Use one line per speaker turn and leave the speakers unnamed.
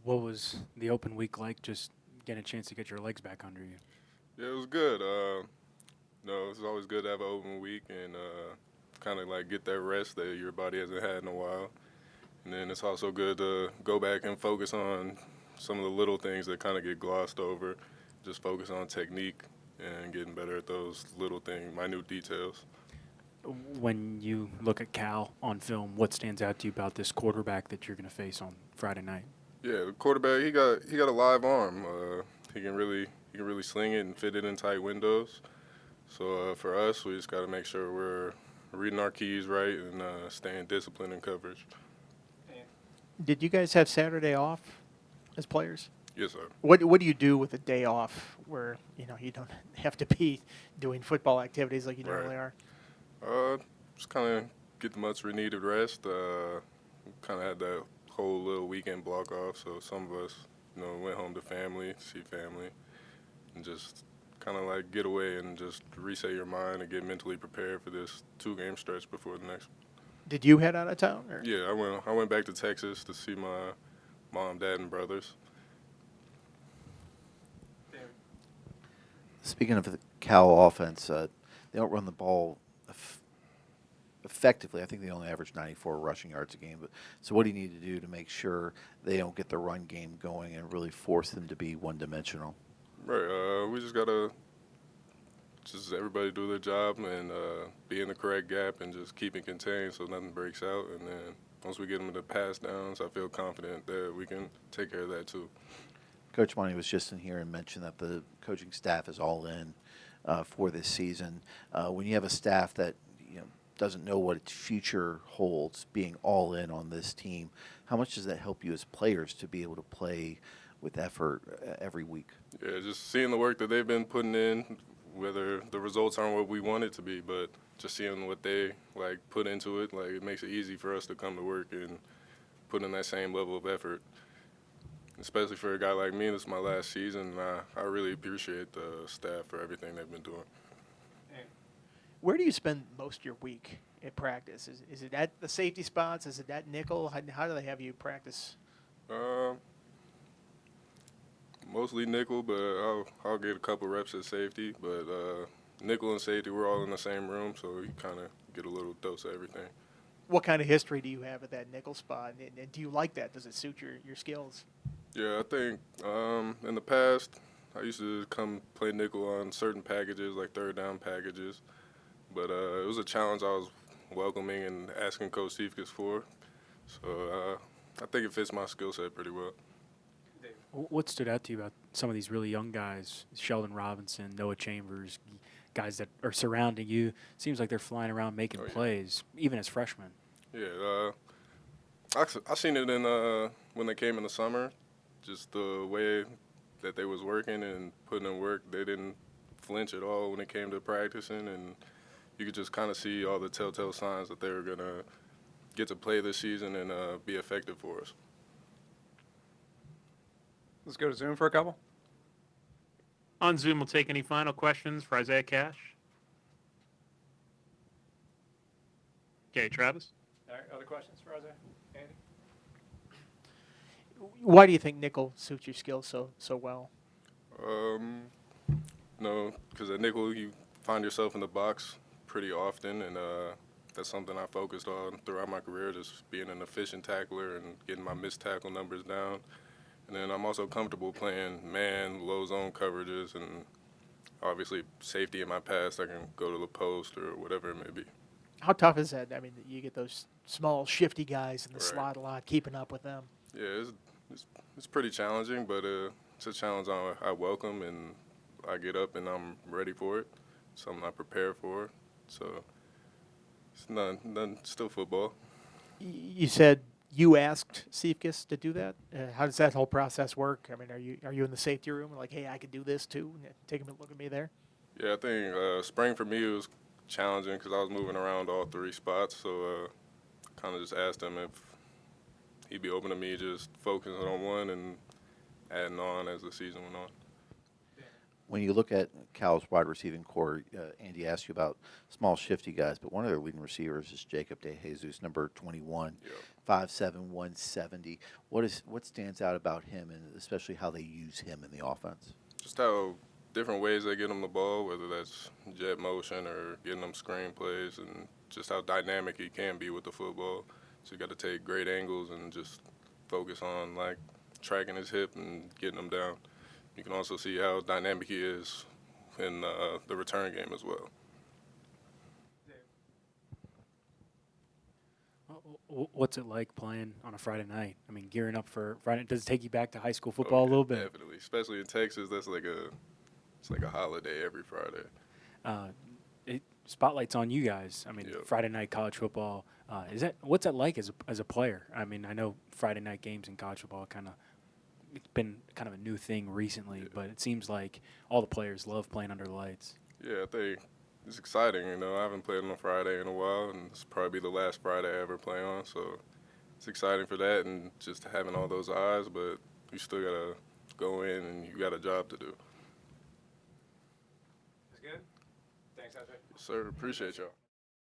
What was the open week like? Just getting a chance to get your legs back under you.
Yeah, it was good. It's always good to have an open week and kind of like get that rest that your body hasn't had in a while. And then it's also good to go back and focus on some of the little things that kind of get glossed over. Just focus on technique and getting better at those little things, minute details.
When you look at Cal on film, what stands out to you about this quarterback that you're going to face on Friday night?
Yeah, the quarterback he got a live arm. He can really sling it and fit it in tight windows. So for us, we just got to make sure we're reading our keys right and staying disciplined in coverage.
Did you guys have Saturday off as players?
Yes, sir.
What do you do with a day off where you don't have to be doing football activities like you
Right.
normally are?
Just kind of get the much needed rest. Kind of had that whole little weekend block off, so some of us, went home to family, see family, and just kind of like get away and just reset your mind and get mentally prepared for this 2 game stretch before the next.
Did you head out of town? Or?
Yeah, I went back to Texas to see my mom, dad, and brothers.
Speaking of the Cal offense, they don't run the ball effectively. I think they only average 94 rushing yards a game. But so, what do you need to do to make sure they don't get the run game going and really force them to be one-dimensional?
Right. We just gotta just everybody do their job and be in the correct gap and just keep it contained so nothing breaks out. And then once we get them to pass downs, I feel confident that we can take care of that too.
Coach Money was just in here and mentioned that the coaching staff is all in for this season. When you have a staff that doesn't know what its future holds, being all in on this team, how much does that help you as players to be able to play with effort every week?
Yeah, just seeing the work that they've been putting in, whether the results aren't what we want it to be, but just seeing what they like put into it, like it makes it easy for us to come to work and put in that same level of effort. Especially for a guy like me, this is my last season, and I really appreciate the staff for everything they've been doing.
Where do you spend most of your week at practice? Is it at the safety spots? Is it at nickel? How do they have you practice?
Um, Mostly nickel, but I'll get a couple reps at safety. But nickel and safety, we're all in the same room, so you kind of get a little dose of everything.
What kind of history do you have at that nickel spot? And do you like that? Does it suit your skills?
Yeah, I think in the past I used to come play nickel on certain packages, like third down packages. But it was a challenge I was welcoming and asking Coach Stevekes for. So I think it fits my skill set pretty well.
What stood out to you about some of these really young guys, Sheldon Robinson, Noah Chambers, guys that are surrounding you? Seems like they're flying around making
Oh, yeah.
plays, even as freshmen.
Yeah, I seen it in when they came in the summer, just the way that they was working and putting in work. They didn't flinch at all when it came to practicing, and you could just kind of see all the telltale signs that they were gonna get to play this season and be effective for us.
Let's go to Zoom for a couple.
On Zoom, we'll take any final questions for Isaiah Cash. Okay, Travis.
All right, other questions for Isaiah? Andy?
Why do you think nickel suits your skills so well?
Um, no, because at nickel you find yourself in the box pretty often, and that's something I focused on throughout my career, just being an efficient tackler and getting my missed tackle numbers down. And then I'm also comfortable playing man, low zone coverages, and obviously safety in my past. I can go to the post or whatever it may be.
How tough is that? I mean, you get those small, shifty guys in the
Right.
slot a lot, keeping up with them.
Yeah, it's pretty challenging, but it's a challenge I welcome, and I get up and I'm ready for it. Something I prepare for. So it's nothing still football.
You said you asked Stevekes to do that. How does that whole process work? I mean, are you in the safety room like, hey, I could do this too? Take a look at me there.
Yeah, I think spring for me was challenging because I was moving around all 3 spots. So kind of just asked him if he'd be open to me just focusing on one and adding on as the season went on.
when you look at Cal's wide receiving core, Andy asked you about small, shifty guys, but one of their leading receivers is Jacob DeJesus, number 21,
Yep.
5'7", 170. What stands out about him, and especially how they use him in the offense?
Just how different ways they get him the ball, whether that's jet motion or getting them screen plays, and just how dynamic he can be with the football. So you got to take great angles and just focus on like tracking his hip and getting him down. You can also see how dynamic he is in the return game as well.
What's it like playing on a Friday night? I mean, gearing up for Friday. Does it take you back to high school football a little bit?
Definitely, especially in Texas. It's like a holiday every Friday.
Spotlight's on you guys. I mean,
Yep.
Friday night college football. What's that like as a player? I mean, I know Friday night games in college football it's been kind of a new thing recently, but it seems like all the players love playing under the lights.
Yeah, I think it's exciting. I haven't played on a Friday in a while, and it's probably the last Friday I ever play on. So it's exciting for that, and just having all those eyes. But you still gotta go in, and you got a job to do.
That's good. Thanks, Isaiah.
Yes, sir. Appreciate y'all.